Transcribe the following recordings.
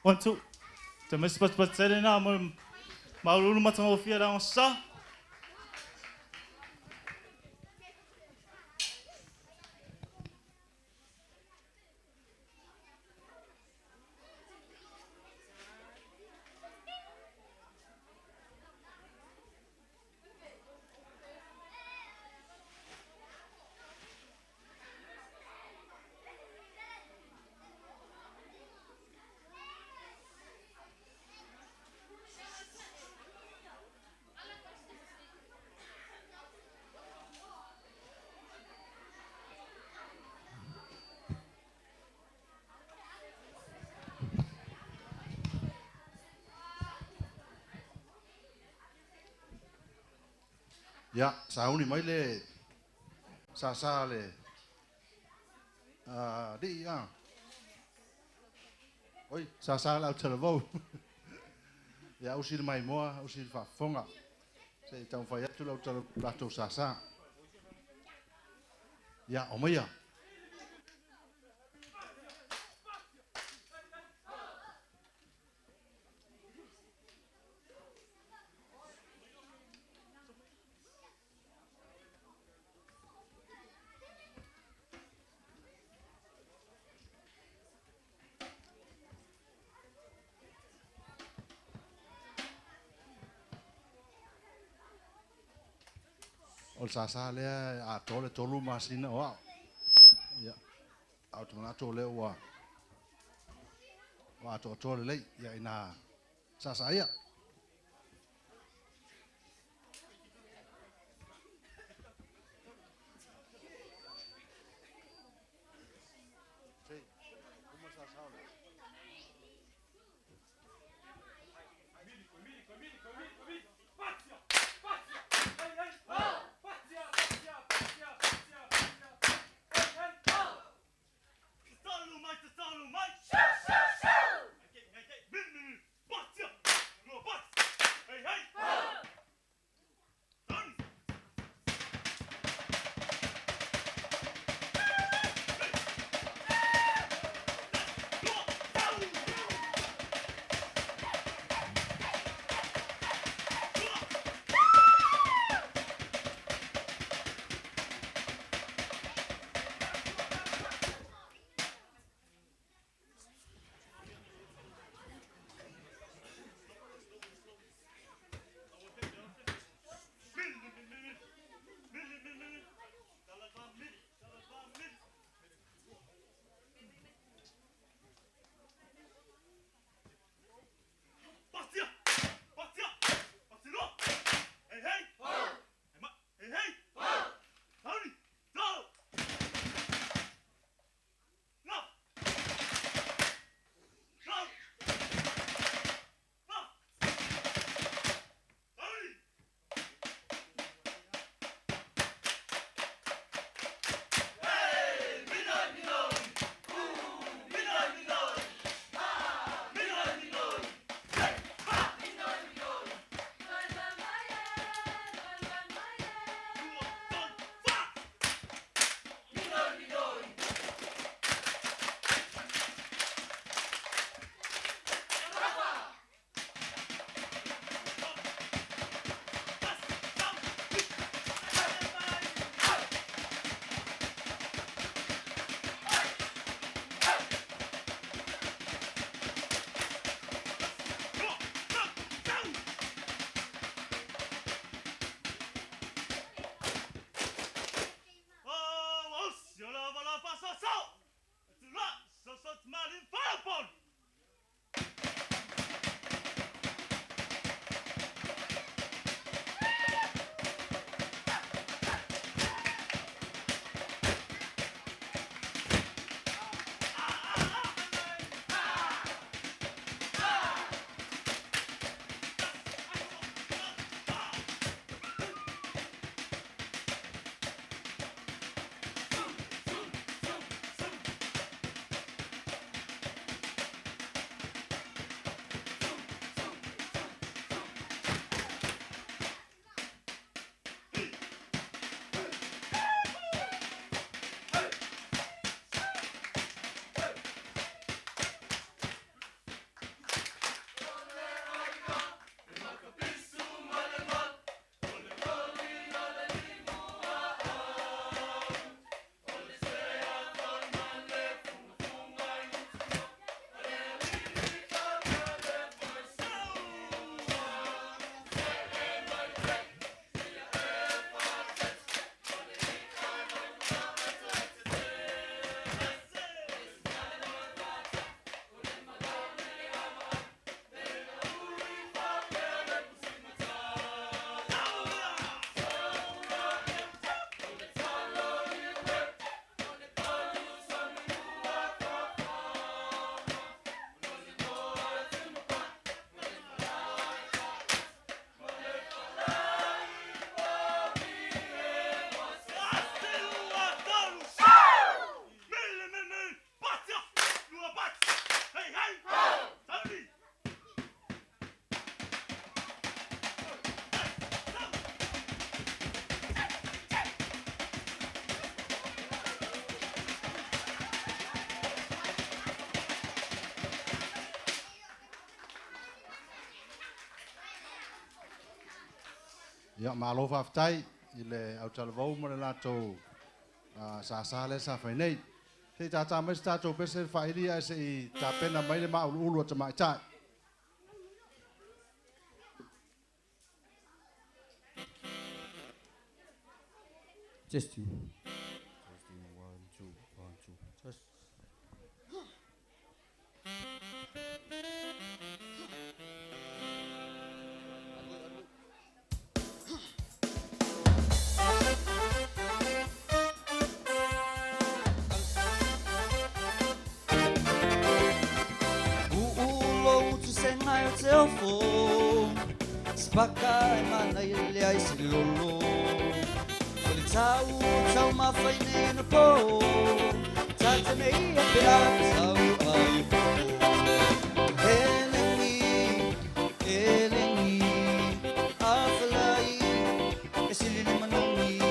One, two. Te mes pat tere na maululu matanga o fia ra on sa. Ya, sauni mai le sa le. Di ya. Oi, sa la Autalavou. Ya usil mai moa, usil Faafiafiaga. Se tau fai atu la Autalavou sa. Ya, o mai ya. O sa le a tole tolu masina o. Ya. Automana tole wa. Wa tole le ya ina sa ya. Ia malo faftai I le Autalavou mo le latou sa le sa fai nei. Te tata mai se tatou pese whairia e se I tapena mai le maulu ata mai tai. Testing. Testing, 1, 2, 1, 2. Test. Telefon sepakai mana ele ai se lolo Ele tau mawhai nei na po Tata nei a pera tau ai po Elengi, awhalai E sili ni manongi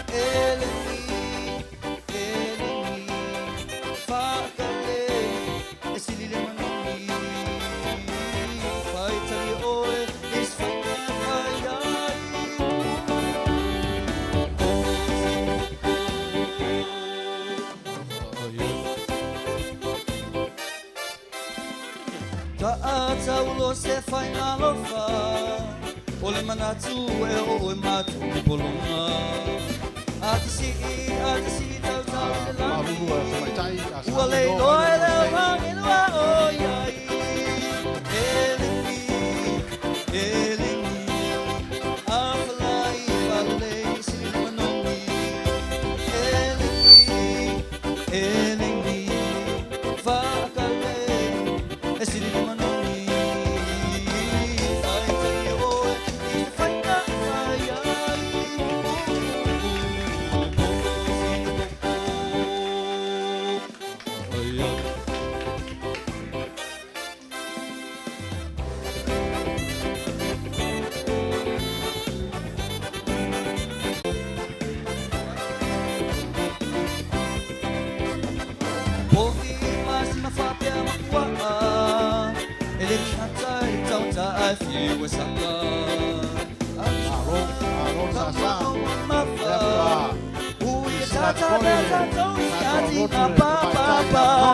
Elengi, whakale E sili ni manongi Ta'ataulo se fai alofa O le manatu e o e matu I polonga Atisi tau le lani Ua le loe le wangi lua o iai Elengi Awhalai whalei sili manongi Elengi Whakale E sili manongi Whai tai oe I whaina whai ai Wasaka Aro sasa Uya tata beta tausiati Papa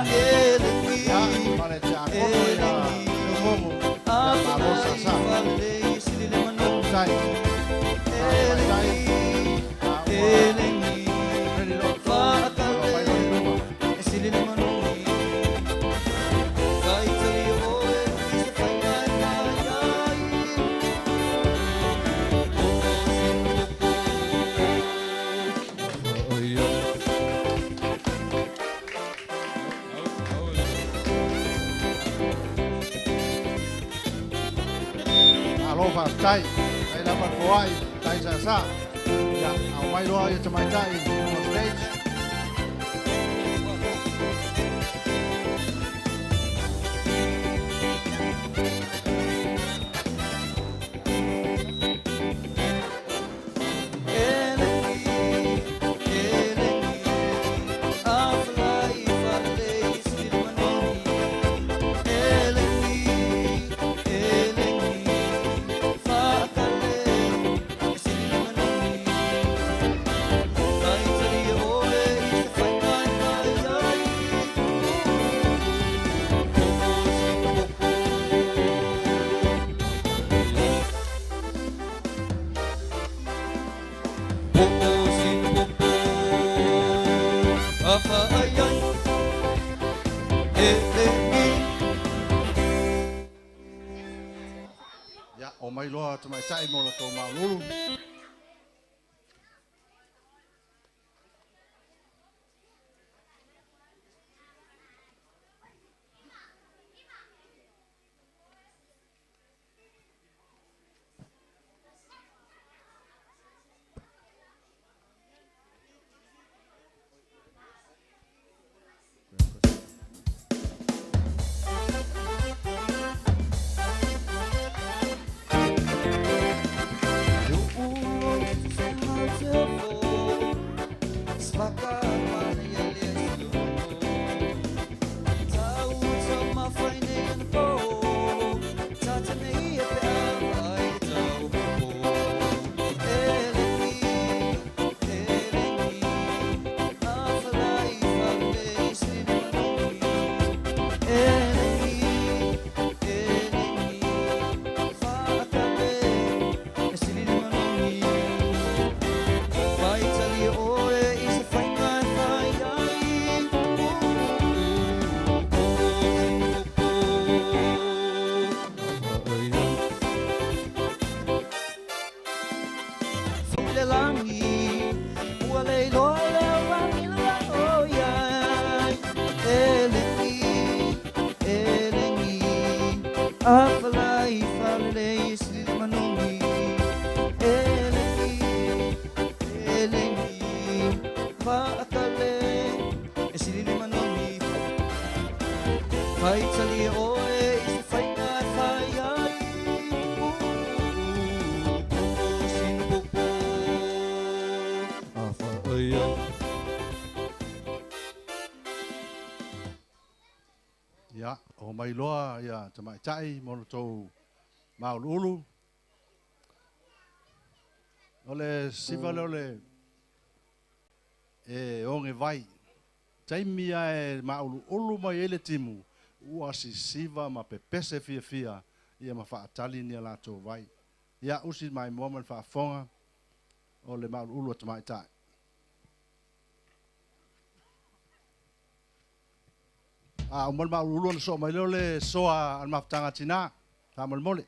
Elengi Awhalai whalei sili le manongi Elengi Whakale E sili le manongi Kai tali oe I se whainai Alo faftai Ai la parkoai Tai sa Ya au mai loa ia tamai tai On stage Ya o mai loa tamai tai mo la tō maululu Apaula I whalele isi manongi Eleni Whaakale isi manongi Whai tali oe isi whaina whai ai Sinu popo Awhai ai Ya, o mai loa ya tamai tai mo to maululu. Ole siva ole onge vai. Tai mia maululu mai ele timu. Ua si siva ma pepese fia ia ma faatali ni la to vai. Ya usi mai moment fa fonga ole maululu tamai tai. Umal maululu so mai le soa al maftanga tina tamal mole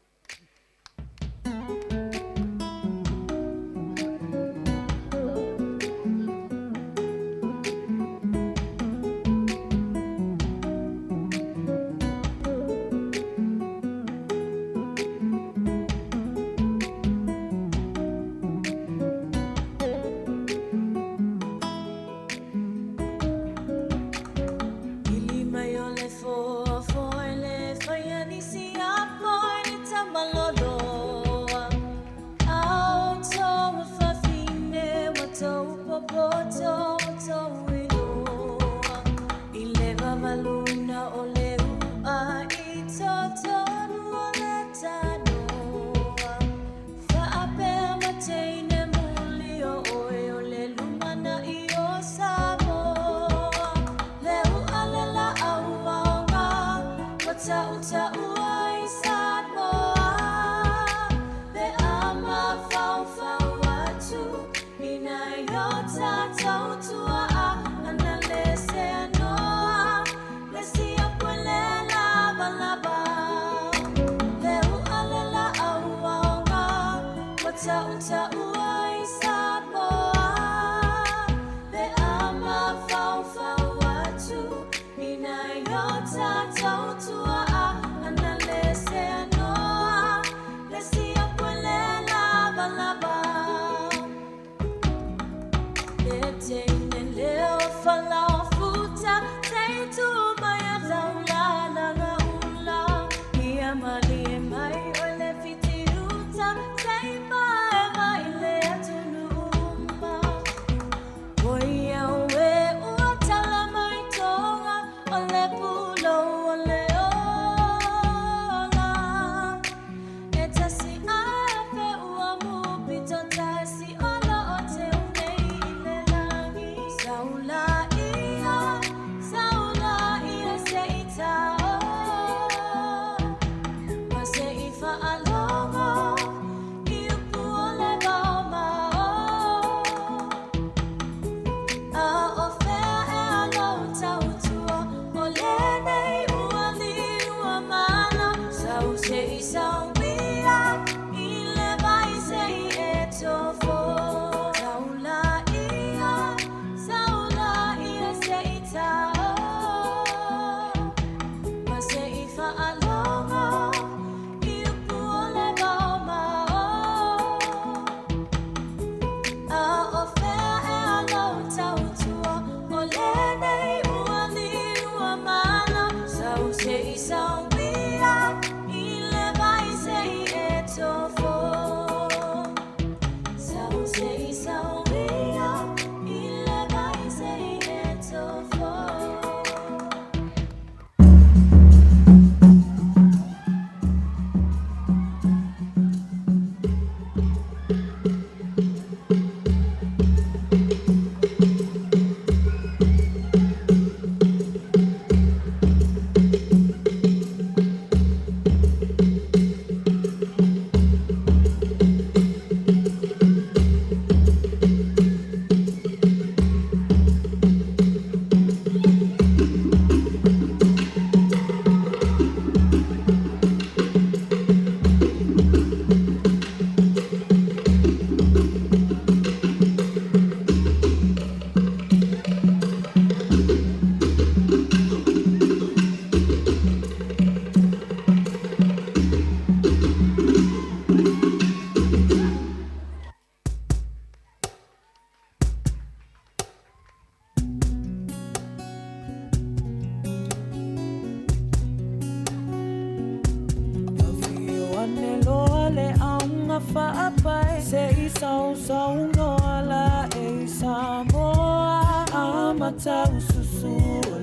whaapai Se I sau noa la e Samoa Amata ususu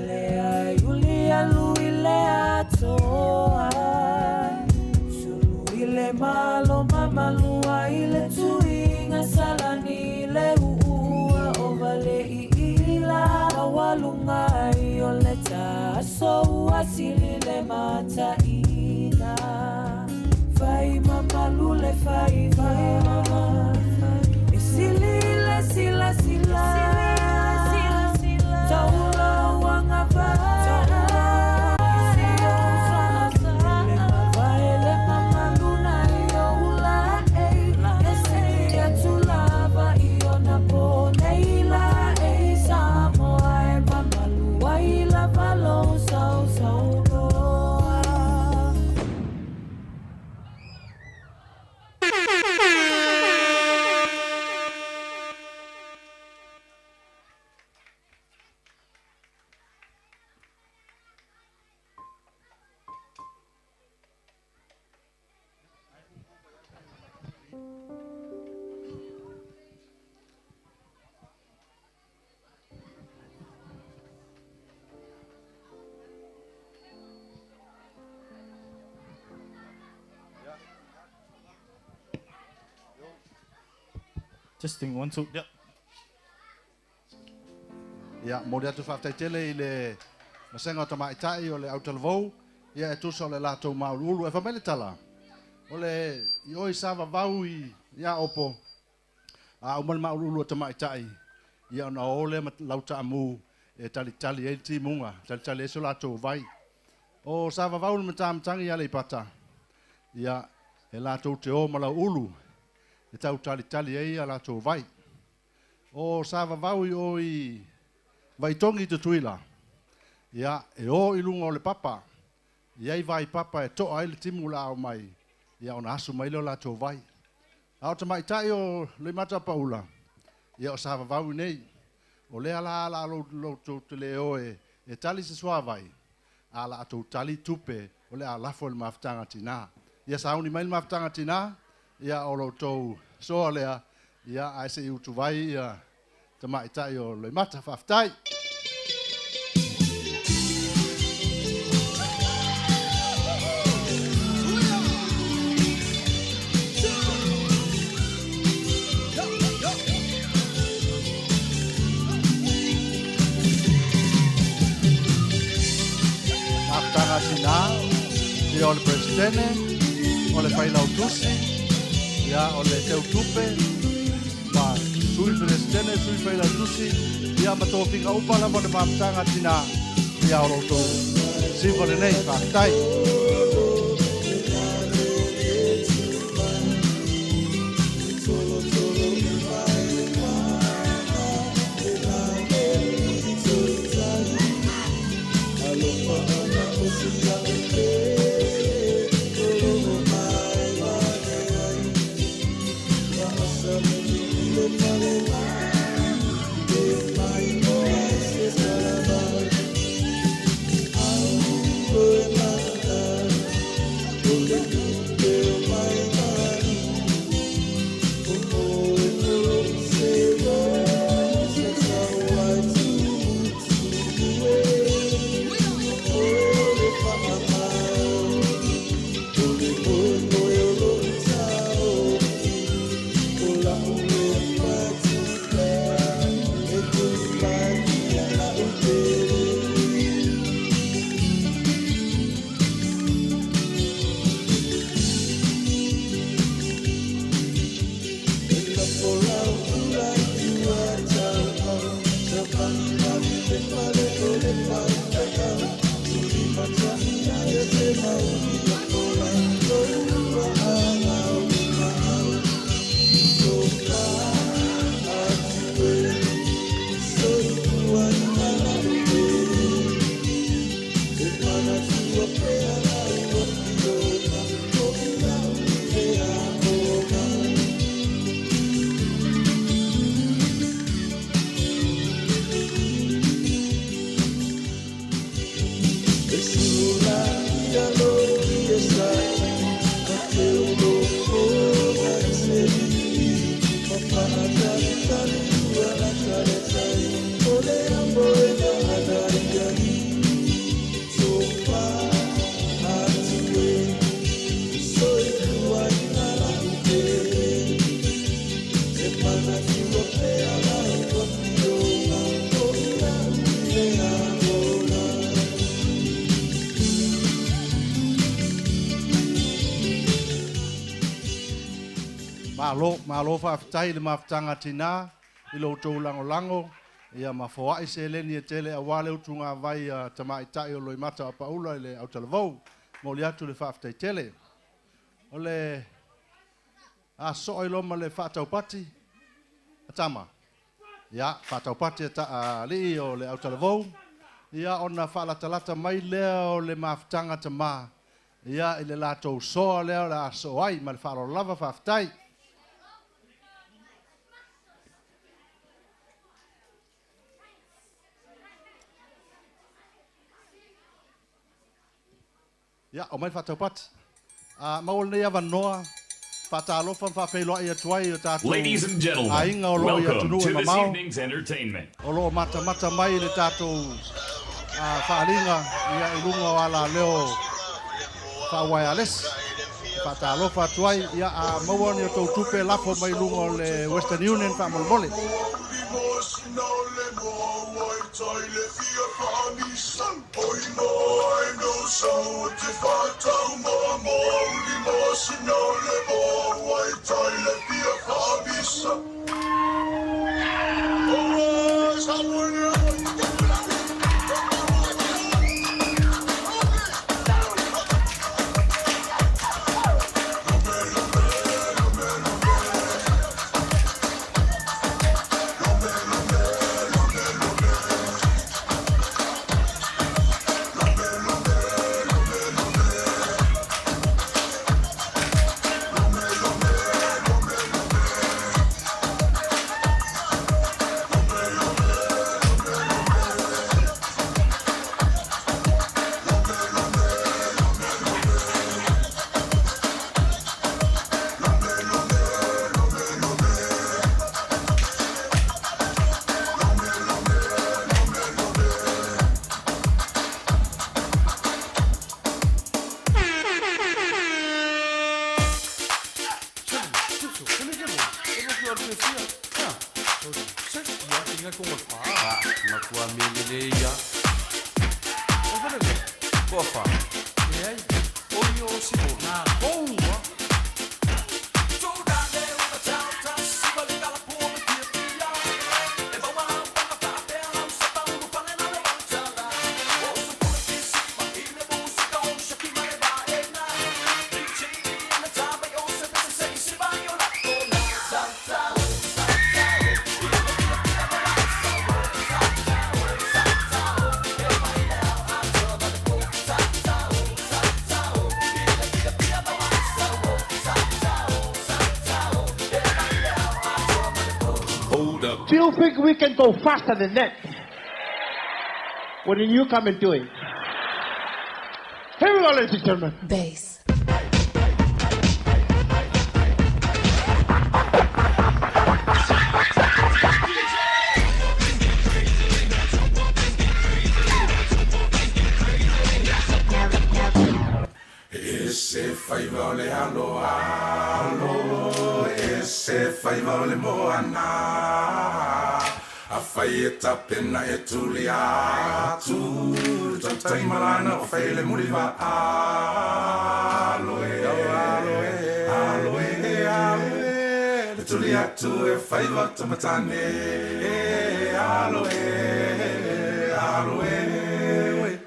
le ai uli alu ile atoa Sulu ile malo mamalua ile tuinga salani le uua ovale I ila Awalunga I oleta so asili le mata ina Fai mamalule fai mama Isilile sila Taula wangapa Testing 1 2. Yep. Ya, mo dia tu whaftai tele I le masenga o tamaitai o le Autalavou. Ia e tusa o le latou maululu e whamele tala. O le I oi sava vau I ia opo. A umal maululu o tamaitai. Ia ona ole lauta amu e tali e ti munga. Tali e so latou vai. O sava vau le matamtangi ia le pata. Ia e latou te o malaulu. E tau tali e ia latou vai. O sava vau I oi vai tongi te tuila. Ia e o I lunga o le papa. Ia I vai papa e toa ai le timu la o mai. Ia ona asu mai leo latou vai. Ao ta mai tai o Loimata Apaula. Ia o sava vau nei. O lea la lo te leo e tali se swa vai. Ala atou tali tupe o lea lafo le maftanga tina. Ia sauni mai le maftanga tina. Ia o lo tou soa lea. Ia ai se utu vai ia ta mai tai o Loimata Faftai. Sina, ia o le presidente, o le whailau tusi, ia o le teu tupe, ma sui presidente, sui whailau tusi, ia ma tō whika upala mo le mamatanga tina, ia o roto siwa le nei, whaktai. Malo whaafitai le mawhtanga tina, I lo tau lango. Ia mafoa I se leni e tele a wale utunga vai tamai tai o Loimata Apaula le Autalavou. Mo li atu le whaafitai tele. O le a so'o I loma le whaataupati. Atama. Ia, whaataupati a li o le Autalavou. Ia ona whaalatalata mai lea o le mawhtanga tama. Ia I le latou soa lea o le a soai ma le whaalolava whaafitai. Ya, o mai whataupati. Maul nei awa noa. Whatalofa whawheloa I atuai o tātou. Ladies and gentlemen, welcome to this evening's entertainment. O lo mata mai le tātou whaalinga ia I lunga o ala leo whawai ales. Whatalofa atuai ia mawani o tau tupe lafo mai lunga o le Western Union whamolmole. Do you think we can go faster than that? What did you come and do it? Here we go, ladies and gentlemen. Bass. Ese faiva le halo halo, ese faiva le moana. A fai e tapena e tuli atu, tatai malana o fai le muriva aloe, aloe, aloe, aloe. Le tuli atu e faiva tamatane, aloe, aloe.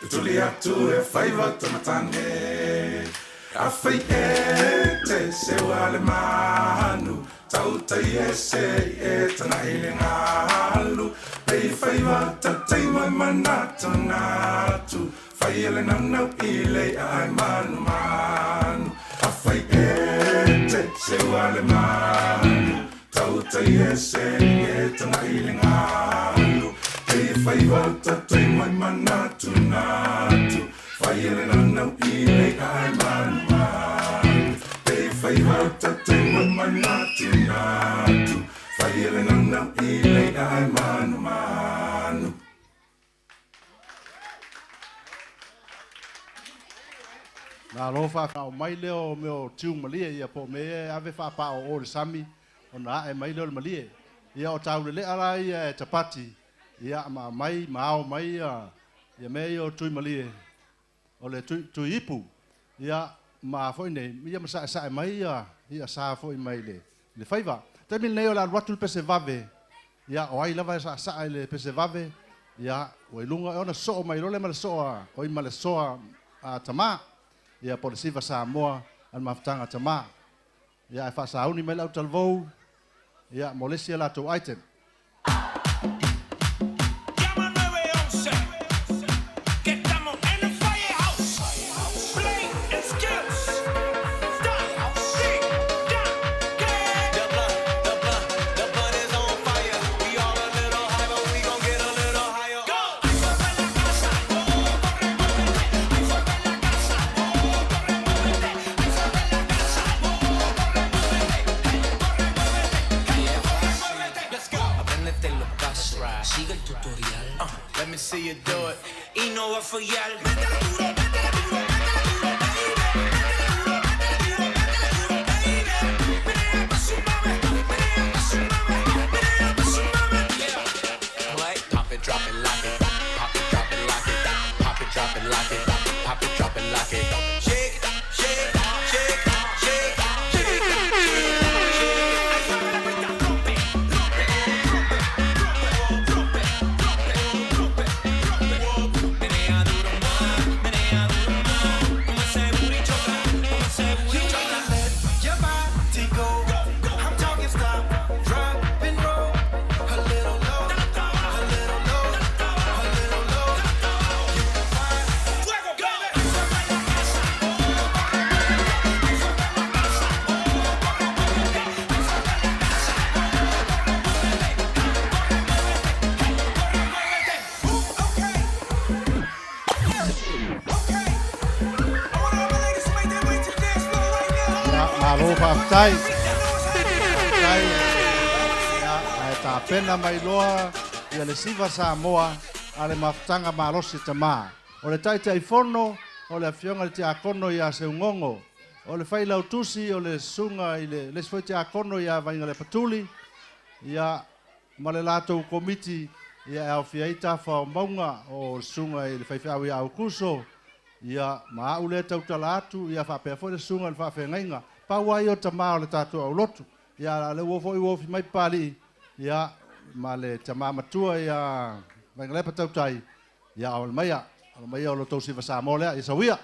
Le tuli atu e faiva tamatane. A fai e te se wale manu. Tautai e se e tana ile ngalu. Pei fai wata tei mai manata ngatu. Fai ele nanau ile ai manu manu. A fai e te se wale manu. Tautai e se e tana ile ngalu. Pei fai wata tei mai manatu ngatu. Fai ele nanau ile ai manu manu. Fai wata te manatu natu. Fai ele nanau ile ai manu manu. Na lo fa mai leo meu tiu malia ia po me ave fa pa o sami ona e mai leo malia ia o tau le ala ia tapati ia ma mai mao mai ia me o tui malia o le tui ipu ia ma foi nei ia sa mai ia sa foi mai le faiva te min nei la watu pese vave ia o ai lava sa le pese vave ia o lunga ona so mai lo le mal so o i mal so a tama ia por siva sa moa al maftanga tama ia fa sa uni mai Autalavou ia molesia la to item Let me see you do it. Y no va a fallar. Pop it, drop it, lock it. Pop it, drop it, lock it. Pop it, drop it, lock it. Pop it, drop it, lock it. Shake it, shake, shake, shake, shake, tai ya ta pena mai loa ia le siva sa moa ale maftanga malosi tama o le tai tai fono o le afionga le tia kono ia se ngongo o le fai lautusi o le sunga ile le foi tia kono ia vainga le patuli ia male lato komiti ia au fiaita fa maunga o sunga ile fai fai au kuso ia ma ule tau talatu ia fa pe foi le sunga le fa fengainga pa wai o tama o le tatu au lotu ia le wo foi wo mai pali ia ma le tama matua ia vainga le patau tai ia o maya o lo tau siva sa mole ia sawia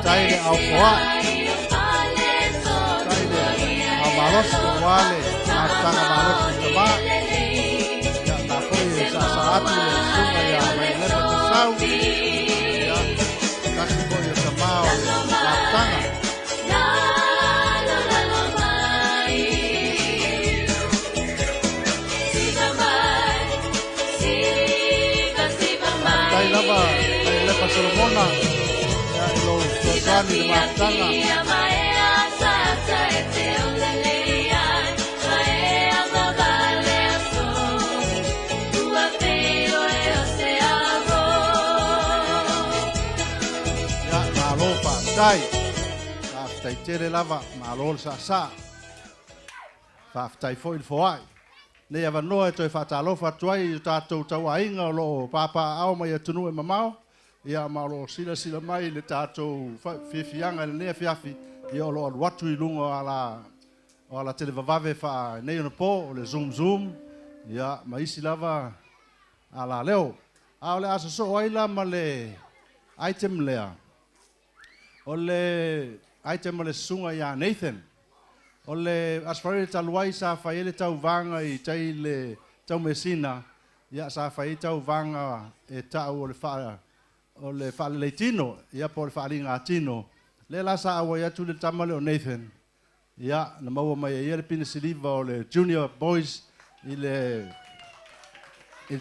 tai le au foa tai le au malos wale na tanga malos tama ya na foi sa atu le sunga ya mai le patasau ya kasi foi o tamao na tanga lava le pasolomona ya lo swani le matanga ya malo pa dai tai tere lava malo sa Faafitai foi foai. Nei ava noa toi whaatalofa tuai tātou tauainga lo papa ao mai atunu e mamao. Ia malo sila mai le tātou Faafiafiaga le nea fiafi. Ia lo watu I lunga o ala televavave wha nei ona po o le zoom. Ia maisi lava ala leo. Ao le asa so aila ma le item lea. O le item le sunga ia Nathan. O le asfari taluai sa whaele tau vanga I tai le tau mesina. Ia sa whae tau vanga e tau o le wha leitino. Ia po le wha ringa tino. Le la sa awa ia tu le tamale o Nathan. Ia na maua mai ia le pina siliva o le junior boys I le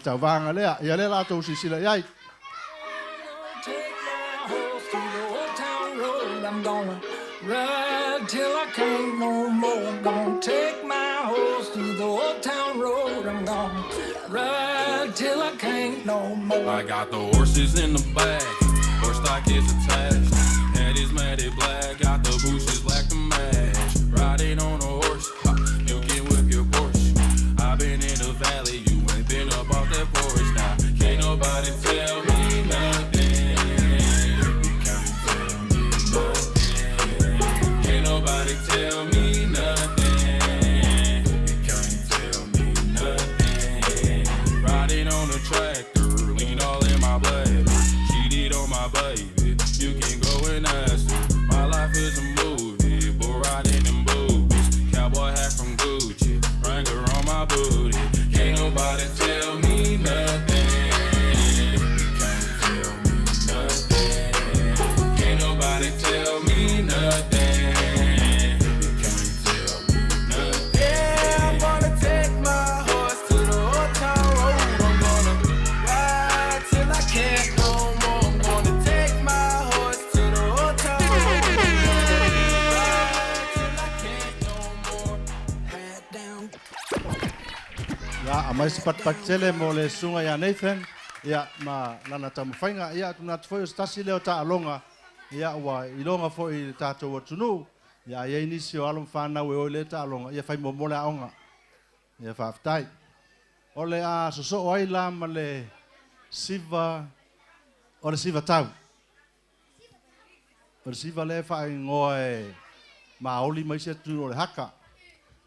tau vanga lea. Ia le la tau sisila iai. I'm gonna ride till I can't no more. I'm gonna take my horse through the old town road. I'm gonna ride till I can't no more. I got the horses in the back, horse stock is attached. Head is matted black, got the bushes black to match. Riding on a horse, you can whip your Porsche. I've been in the valley, you ain't been up off that porch. Now can't nobody tell me nothing. Nobody tell me nothing. You can't tell me nothing. Riding on a tractor, lean all in my blood. Cheated on my baby. You can go and ask her. My life is a movie, bull riding in boobies. Cowboy hat from Gucci, Wrangler on my booty. Can't nobody tell me nothing. You can't tell me nothing. Can't nobody tell me nothing. Mai sepat tele mo le sunga ya Nathan ya ma lana tamu fainga ya tuna foi stasi leo ta alonga ya wa ilonga foi tato watunu ya ye inisio alum fana we ole ta alonga ya fai momola onga ya faftai ole a so ai la ma le siva ole siva tau ole siva le fai ngoe ma oli mai se tu ole haka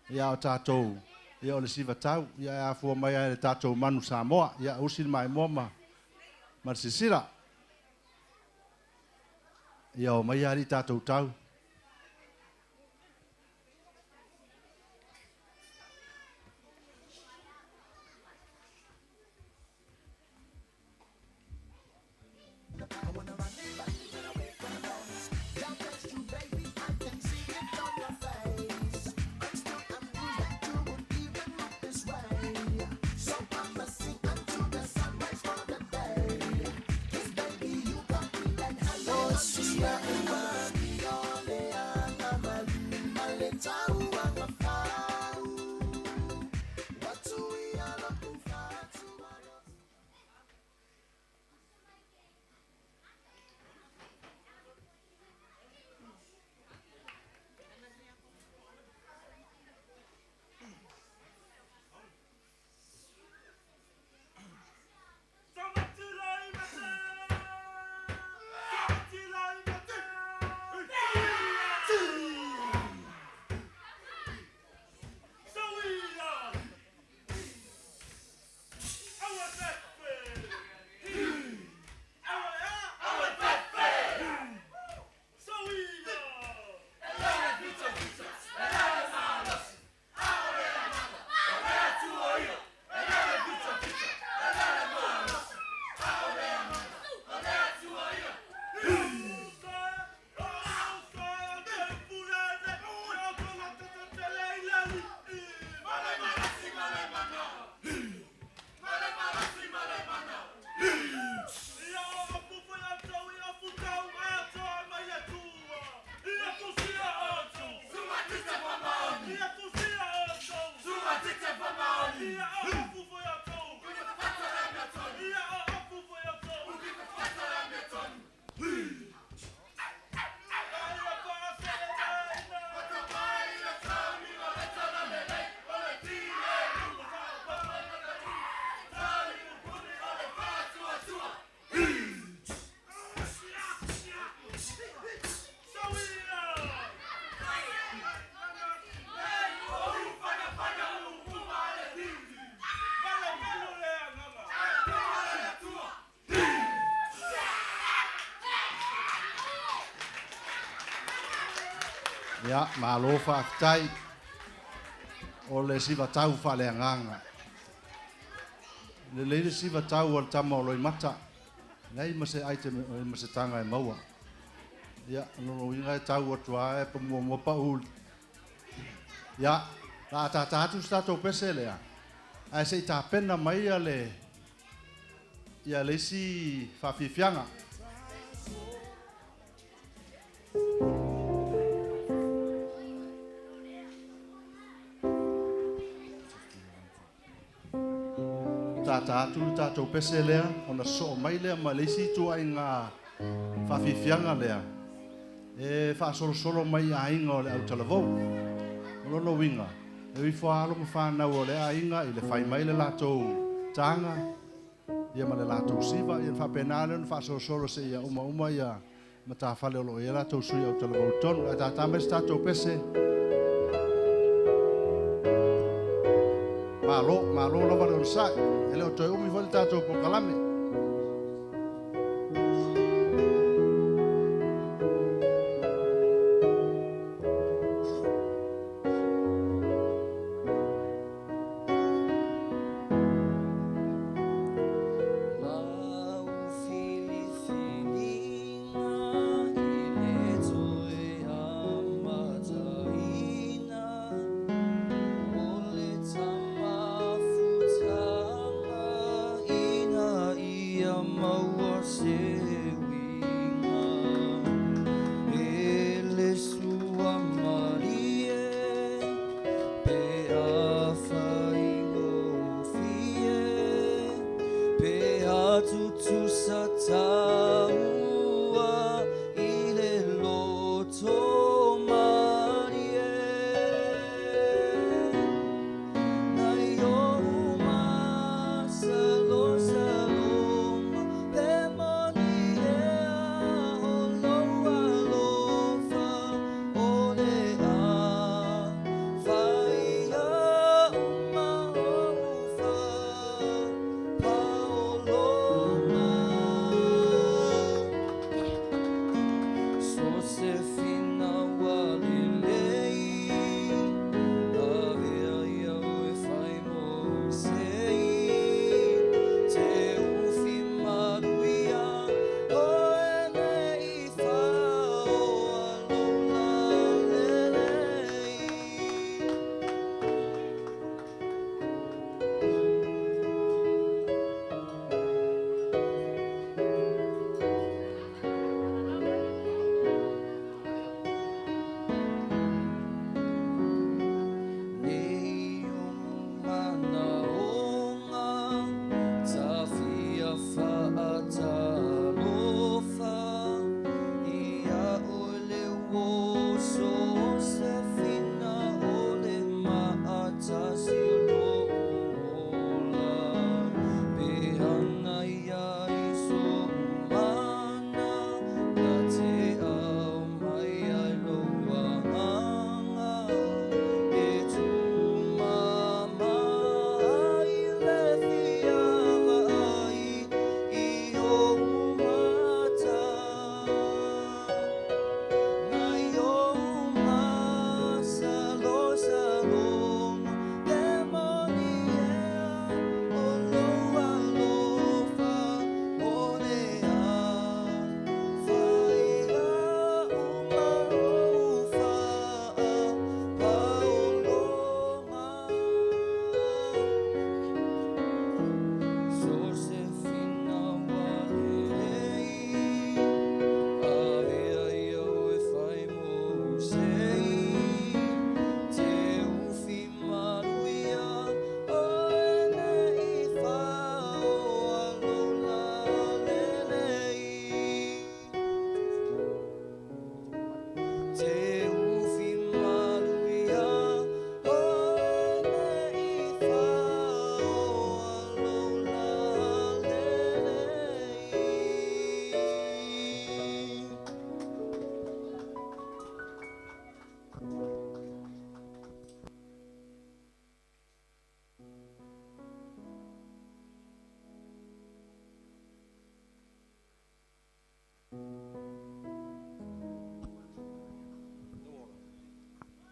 ya tato ia o le siva tau ia afua mai le tatou manu Samoa ia usi mai moma ma sisira ia o mai ali tatou tau Yeah. Ya, malo whaafitai. O le siva tau whaleanganga. Le leire siva tau al tama o Loimata. Nei ma se aite ma se tanga e maua. Ya, no inga e tau atua e pa mua pa ul. Ya, la tatatu stato pese lea. Ai se ta pena mai ale. Ya le si Faafiafiaga. Tātou pese lea, ona so mai lea ma leisi tu ai ngā Faafiafiaga lea. E whaasolo mai a inga o le Autalavou. Ono winga. E wifo alo ma whanau o le a inga i le whai mai le lātou tanga. Ia ma le lātou siva, ia whapenale, ona whaasolo se ia uma ia ma tā whale olo ia lātou sui Autalavou tonu. A tātames tātou pese. Malo lava le sa. Ele o toi umi fole tātou po kalame.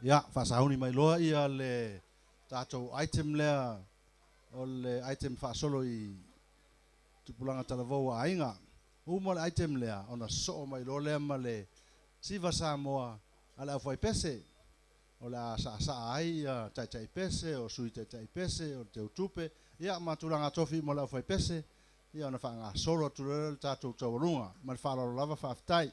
Ya, whasahuni mai loa ia le tātou item lea o le item whasolo I tupulanga Autalavou a inga. Uma le item lea ona so mai loa lea ma le siva Samoa ala au fai pese. O la sa ai tai pese o sui tai pese o te utupe. Ia matulanga tofi mo la au fai pese. Ia ona whanga solo turele tātou tawarunga. Ma le whalaro lava whaftai.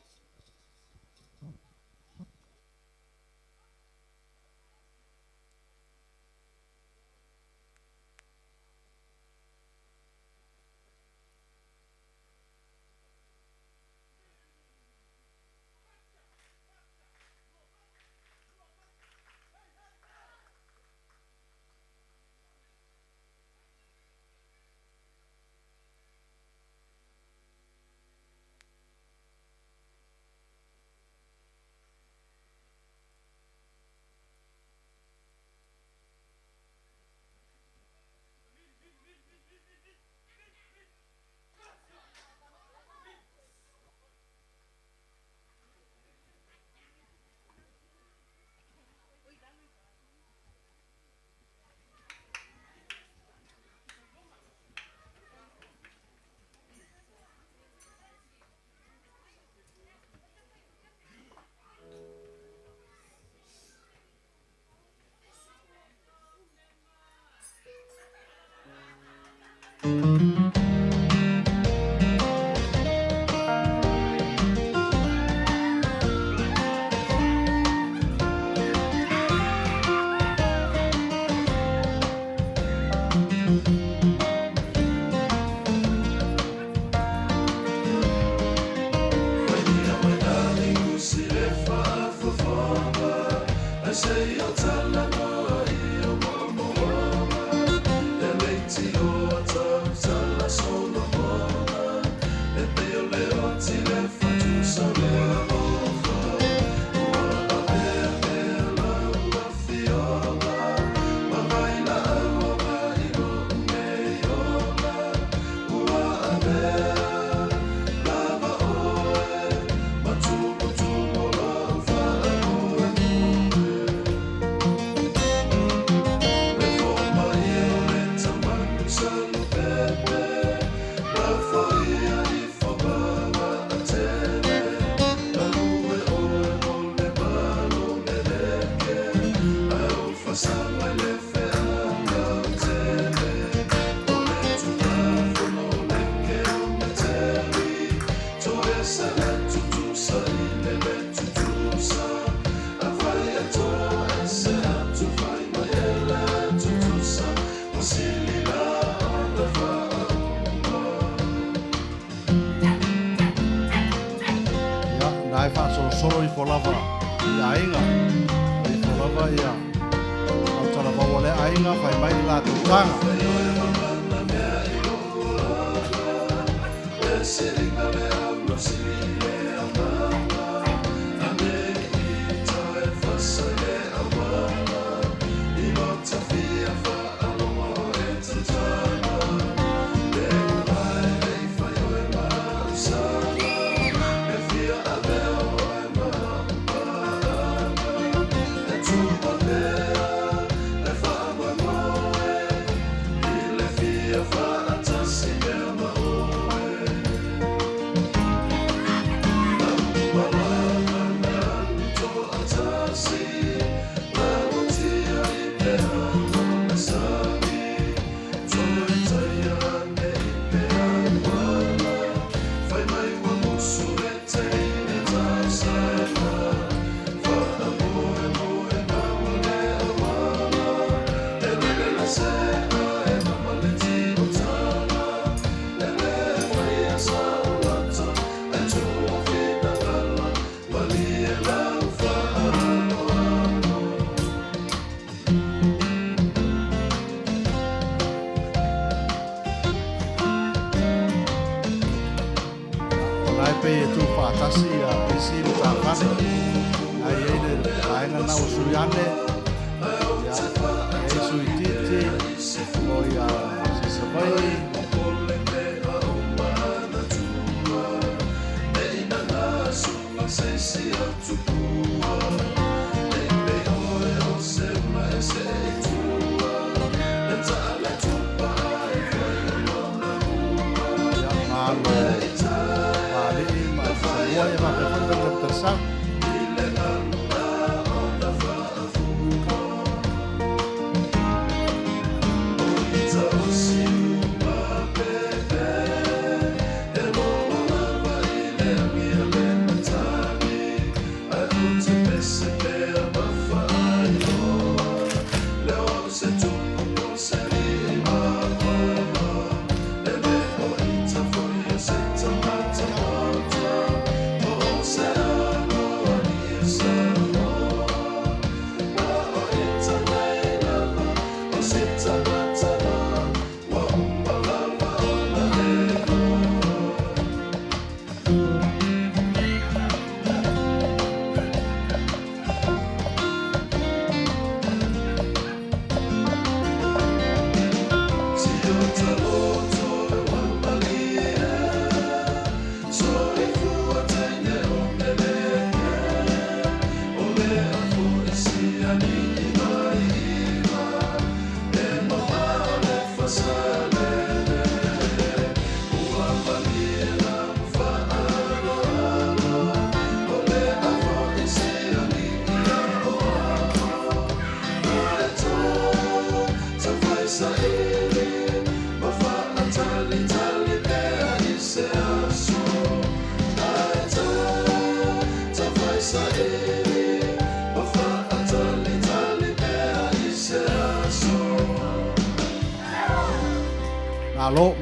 Solo I polava I ainga I polava ia Autalavou le ainga fai mai la tanga Say, see up to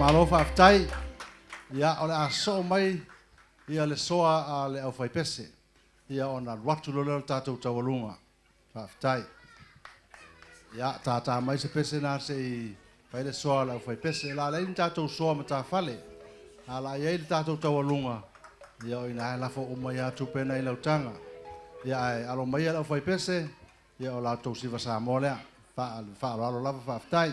Malo Faafitai ia o le aso mai ia le soa a le au faipese ia ona watu lo tatou tawalunga Faafitai ia tata mai se pese na se pai le soa le au faipese la le tatou soa mata fale ala ia le tatou tawalunga ia o ina la fo o mai atu pena i lautanga ia ai alo mai le au faipese ia o la tau siva sa mole fa lo lava Faafitai.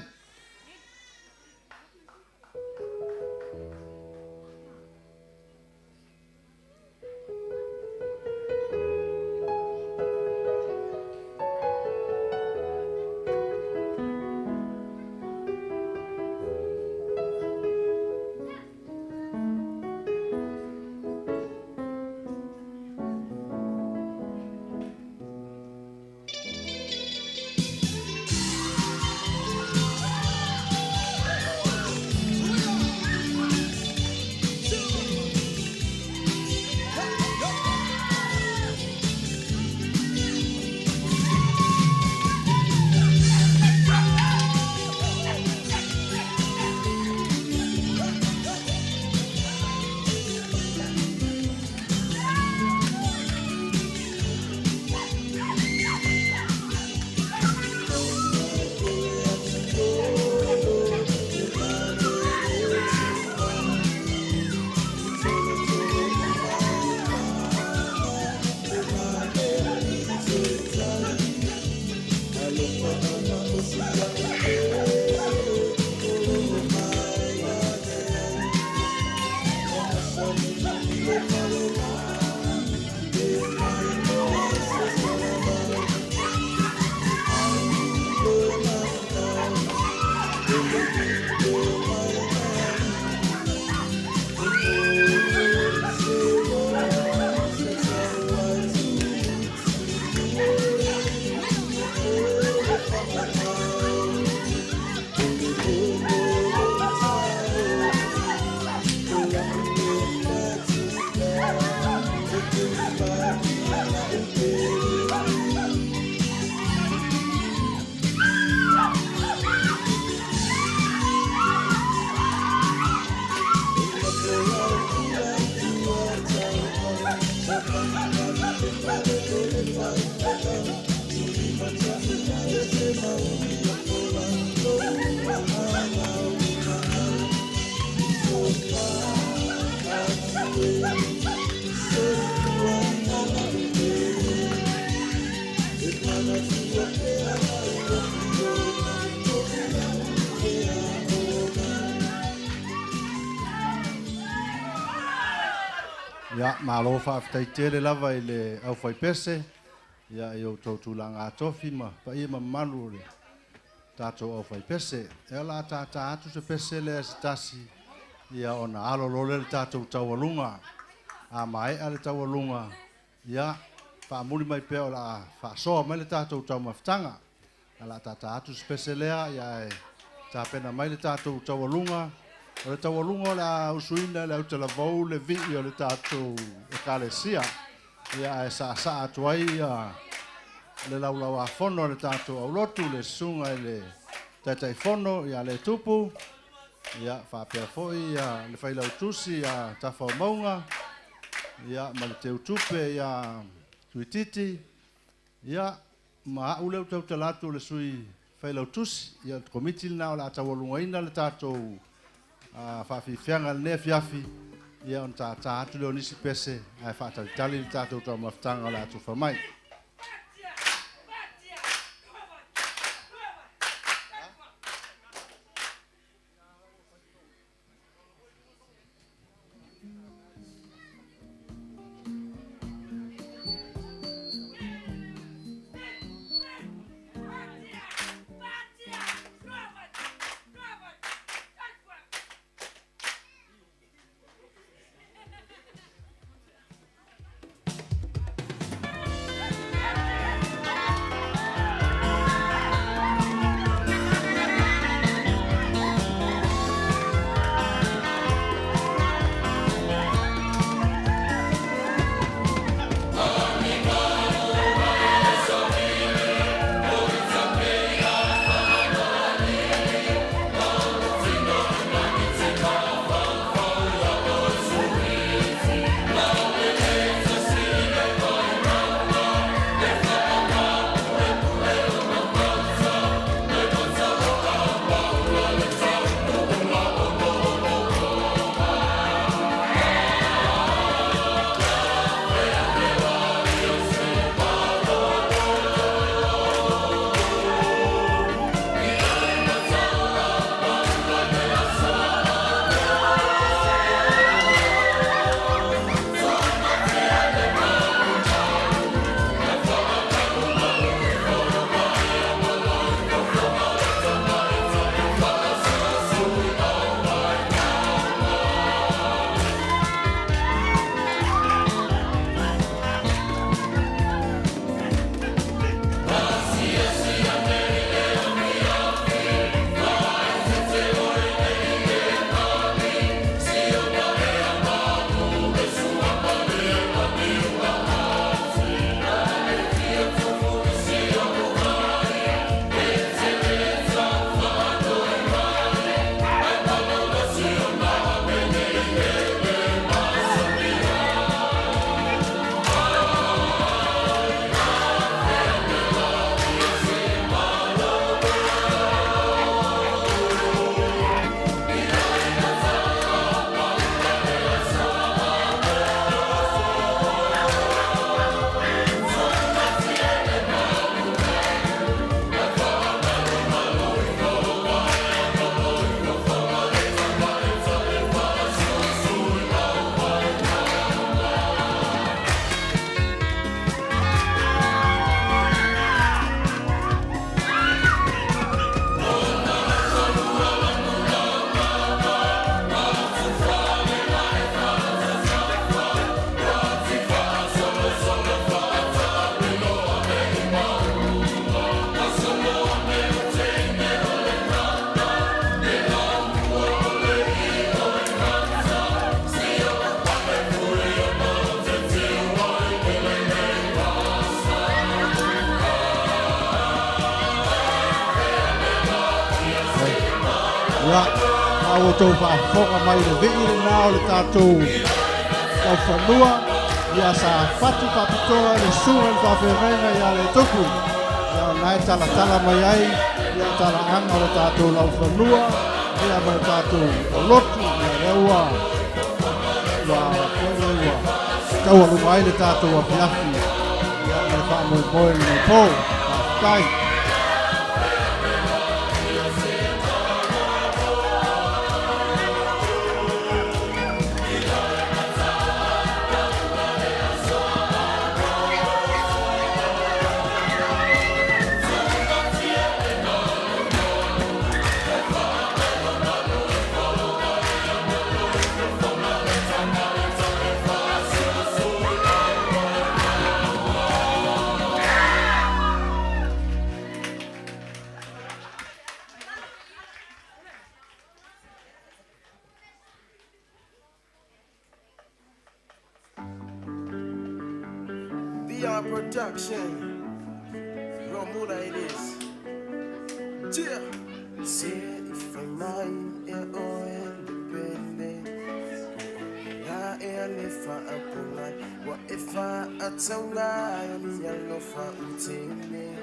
Ya malo Faafitai tele lava i le au faipese ia i o tautulanga atofi ma pa ia mamalu le tatou au faipese e la tata atu se pese le asitasi ia ona alo lole le tātou taualunga. A mai ale taualunga. Ia whaamuri mai pea o la whaasoa mai le tātou taumawhtanga. A la tata atu speselea ia e tāpena mai le tātou taualunga. O le taualunga o le usuina le Autalavou le vii o le tātou ekalesia. Ia e sa atu ai le laulau a fono le tātou au lotu le sunga le taitai fono ia le tupu. Ia whapea foi ia le whailau tusi ia tawhau maunga. Ia ma le teu tupe ia tuititi. Ia ma uleu tau talatu le sui whailau tusi. Ia komiti lina o la tawalunga ina le tātou Faafiafiaga le Efks ia on tata atu leo nisi pese ai whaatalitali le tātou tau mawhtanga o la atu whamai. Ia, au tau whaafonga mai le vii le nao le tātou tau whanua. Ia sa whatu whapitoa le sunga le whawhenga ia le tupu. Ia nai tala mai ai, ia tala anga le tātou lau whanua. Ia mai tātou o lotu, ia reua. Ia koe reua. Tau alunga ai le tātou a piafi. Ia mai whamoe moe le pō. Tai. VR production. Romuda it is. Yeah. Say if I'm mine, independent. If I apply, what if I Aoga, and yellow for Utile?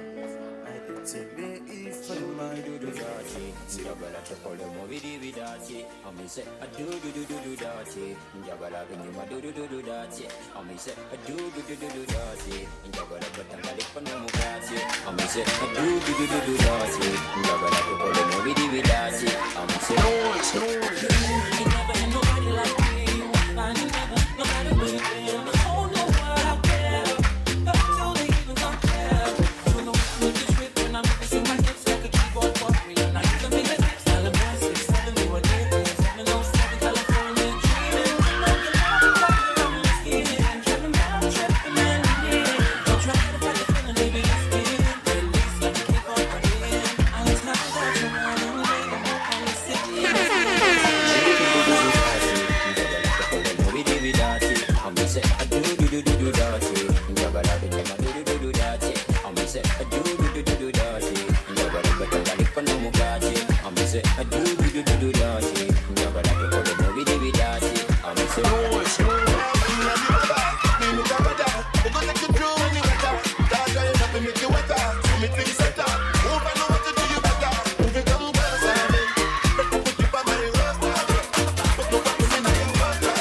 I tell me if I might do dirty. See a bella to call the movie dirty. I may say I do dirty. Jabala when you ma do dirty. I may say I do dirty. Jabala but I'm lip on no dirty. I may say I do dirty. Jabala to call the movie dirty. I may say no, never had nobody like me. I never, no matter where you've been, oh no, what I care. Don't they even compare? You know, with this rip when I'm missing my hips like a keyboard warrior. Now you can be the next element, 6'7", you were there, 707 California dreaming. I know you love it, I'm risking it. Tripping down, tripping and leaning. Don't try to fight the feeling, baby, let's get it. At least let me keep on running. I was not that you running away, I'm only sitting. I'm say I do dirty. Jabala do dirty. I'm say I do dirty. Jabala but I like no mugati. I'm say I do dirty. Jabala to call the movie dirty. I'm say no, it's no. Me gonna take you through any weather. Start drying up and make you wetter. So me think better. Move I know what to do you better. Move it come closer. Put you by my roster. Put no back to me now you roster.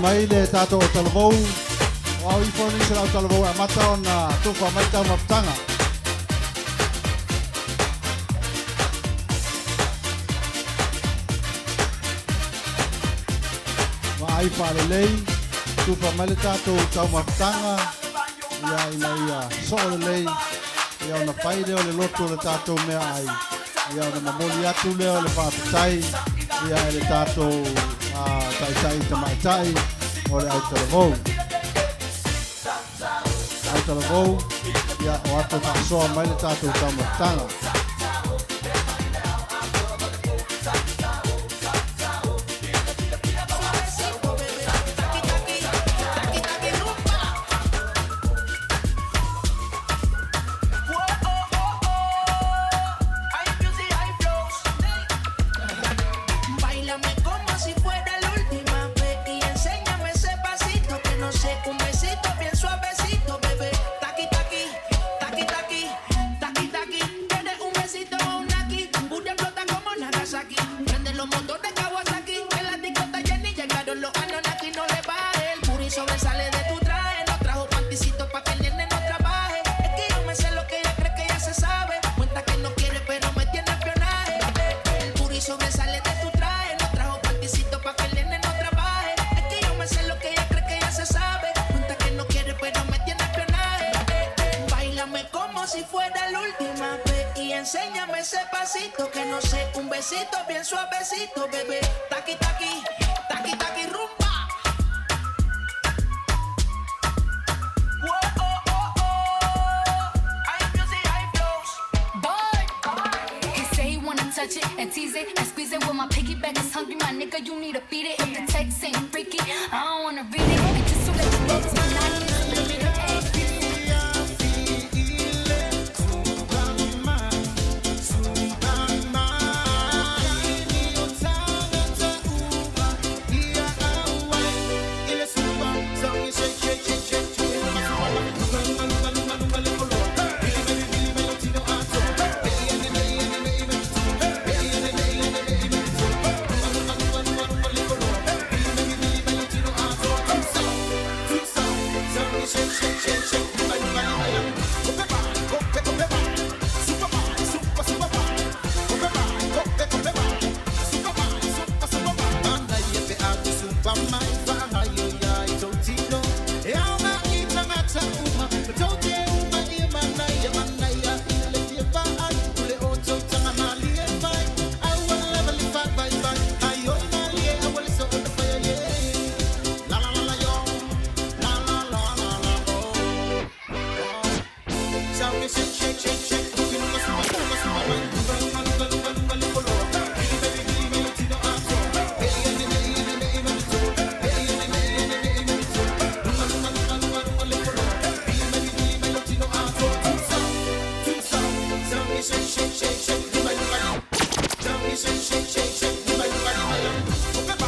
Mai le tato Autalavou. Au I foni se Autalavou a mata ona tufa mai tau maptanga. Mai fale lei tufa mai le tato tau maptanga. Ia ina ia so le lei. Ia ona pai le o le loto le tato mea ai. Ia ona mamoli atu le o le whaapitai. Ia le tato tai tamaitai o le Autalavou. Autalavou, ia o atu whaasoa mai le tātou taumatanga.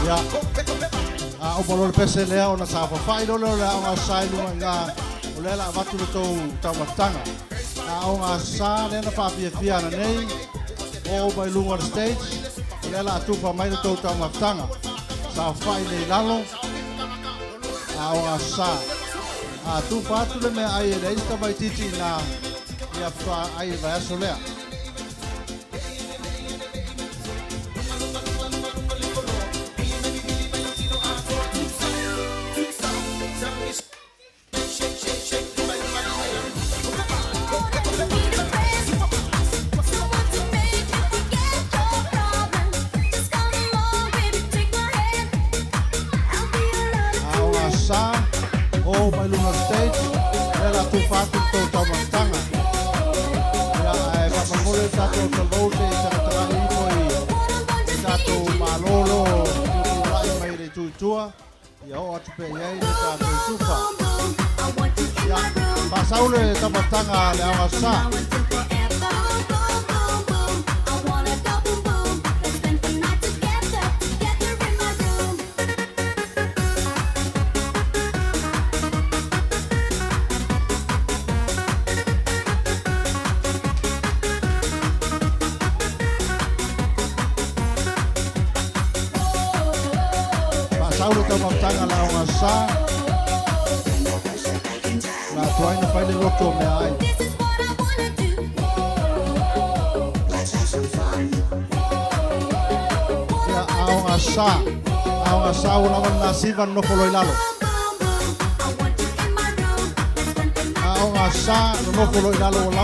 Ya. O palo le pese lea ona sa fai lo le o sai lu nga o le la vatu le tau matanga. O nga sa le na Faafiafiaga nei o mai lunga stage le la tu pa mai le tau matanga. Sa fai nei lalo. O nga sa tu patu le me ai le ista mai titi na ia fa ai va so lea. O mai lunga stage ela tu fatu to tamatanga ya e va mole tato Autalavou se tara i foi tato malolo ai mai le tuitua ya o atu pe ai le tato tufa ya pasaule tamatanga le awasa Saulu tamatanga la o sa la toina fai le roto me ai ya a sa o la na siva no polo ilalo a sa no polo ilalo la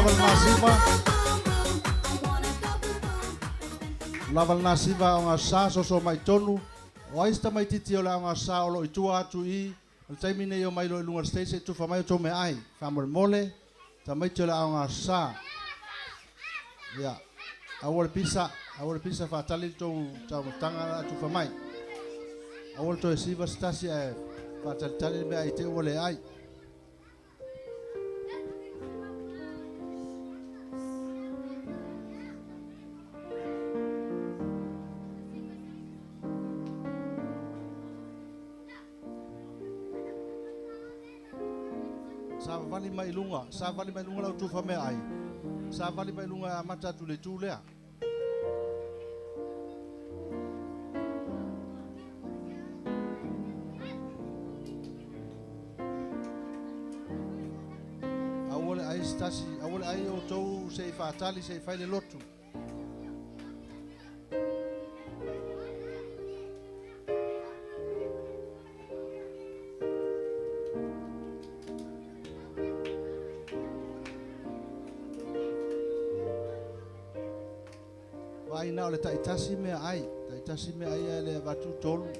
na siva o sa so mai tonu o aista mai titi o la nga sa o lo itua atu i o taimi nei o mai lo lunga stage tu fa mai to me ai fa mole ta mai te la nga sa ya awol pisa fa tali to ta tanga tu fa mai awol to siva stasi e fa tali me ai te ole ai sa vali mai lunga la tu fa me ai sa vali mai lunga mata tu le tu lea awole ai stasi awole ai o tou se fa tali se fa le lotu ai na le taitasi me ai le vatu tolu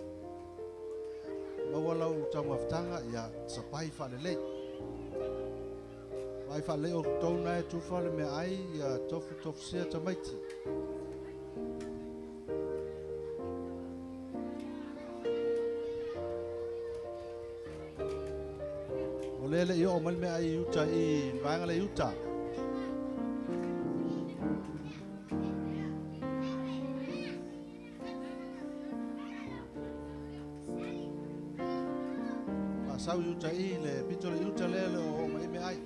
ma wala u tamaftanga ya sapai fa le vai fa le o tona e tu fa le me ai ya tofu sia tamaiti olele yo mal me ai uta I vanga le uta sau yuta I le pitole yuta le o mai me ai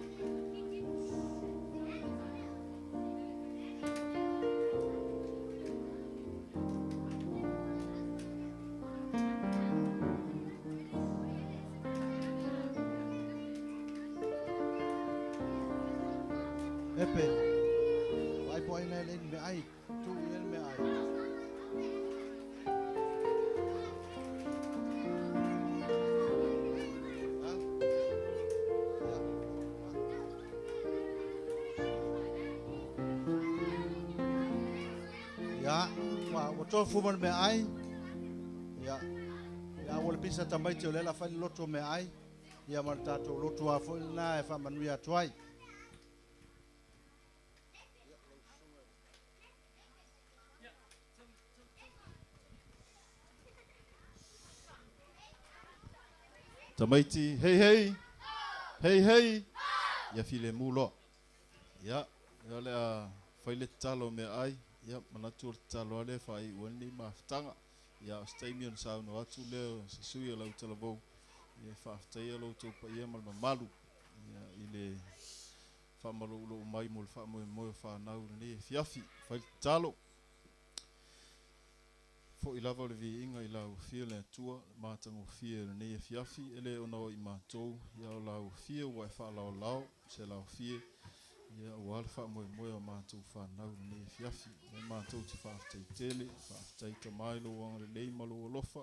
epe vai po ai le me ai tu me ai ya wa to fuman me ai ya wol pisa tamai te lela fa loto me ai ya marta to loto a fo na e fa manu ya twai tamaiti hey ya file mulo ya le a faile talo me ai ya manatur talo ale fai woni maftanga ia staimi on sa no atu leo se sui la Autalavou ia fa'afetai lo to pa ia mal mamalu ia ile fa'amalo lo mai mo fa'amoe fa'anau ni fiafi fai talo fo ilava le viinga i lau fia le tua matango fia ni fiafi ele ono i matou ia lau fia wa fa lau se lau fia ia o alfa mo o matou fa'anau ni fiafi me matou te fa'afetai tele fa'afetai tamailo wanga le lei malo lofa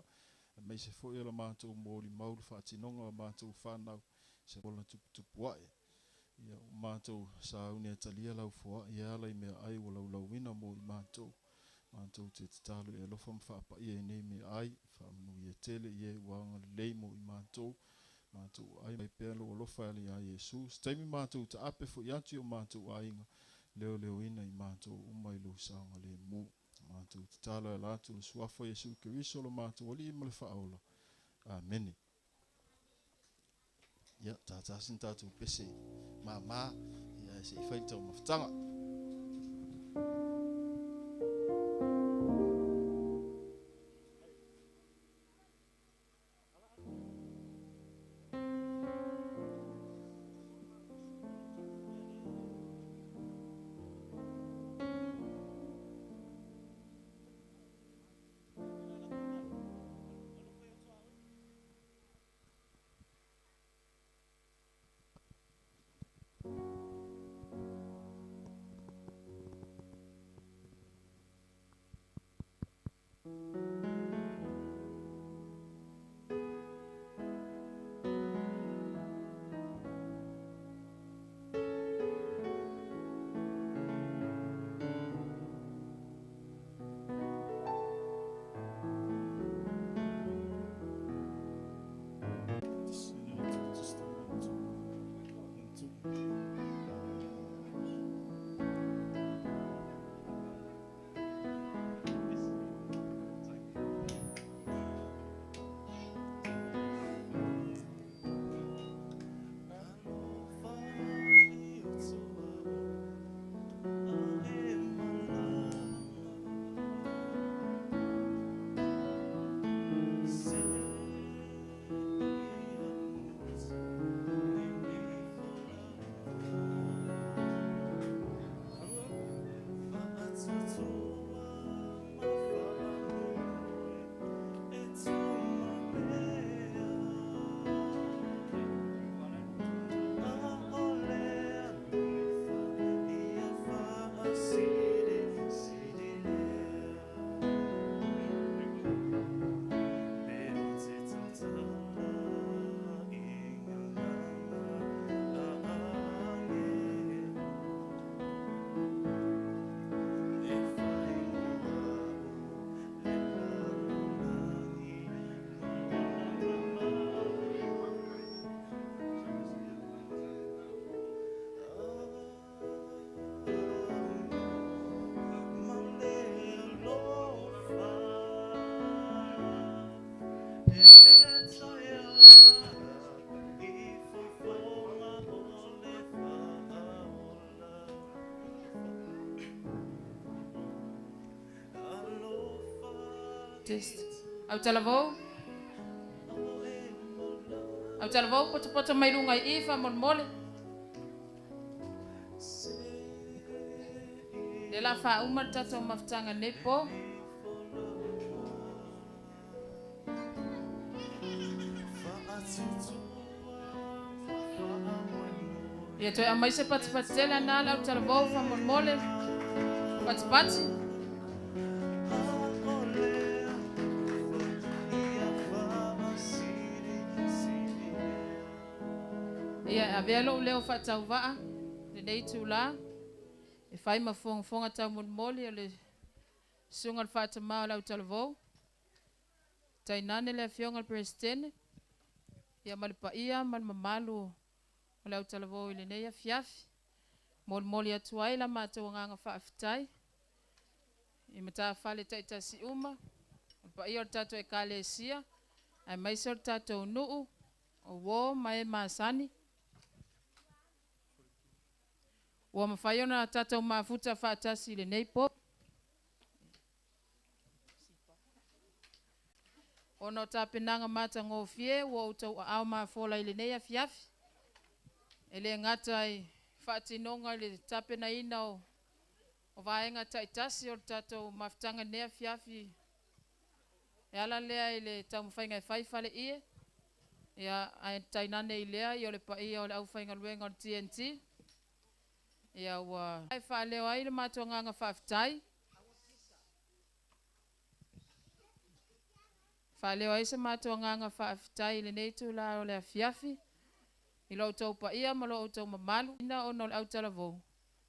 mai se fo ia la matou mo li maulu fa'atinonga matou fa'anau se bola tupu ai ia matou sa unia talia lau foa ia la me ai o lau wina mo i matou te talo e lofa mfapa ia nei me ai fa mu ia tele ia wanga lei mo i matou ai mai pelo lofa ali a Jesus taimi matou ta ape fo yanti o matou ainga leo ina i matou mai lo sanga le mu matou te talo la tu le suafo Yesu Kristo lo matou ali mo le Faaula amen ia tata sinta tu pese mama ia se faita o maftanga Autalavou poto mai lunga I fa mole le la fa uma tata maftanga nepo ia toi amai se patipatela na la Autalavou fa mole patipati Avelo leo fatau vaa le nei tula e fai mafonga tau moli le sunga fata ma la Autalavou tainane le fionga presidente ia malpa ia mal mamalu la Autalavou le nei fiafi moli atuai la matou nganga faafitai e mata fale taita si uma pa ia tato e kalesia ai mai sor tato nuu o wo mai masani Ua mawhaiona tātou mafuta whaatasi le nei po. ono tapenanga mata ngofie wo utou au ma fola ile nei afiafi. Ele ngata ai whaatinonga le tapena ina o vaenga taitasi o tatou mafutanga nei afiafi. E ala lea ile taumawhainga e whaifale ie. Ia ai tainane i lea i ole pa ia ole au whainga luenga o TNT. Ia ua ai whaaleo ai le matua nganga whaafitai. Whaaleo ai se matua nganga whaafitai le nei tu la ole afiafi. I lo tau pa ia ma lo tau mamalu. Ina ono le Autalavou.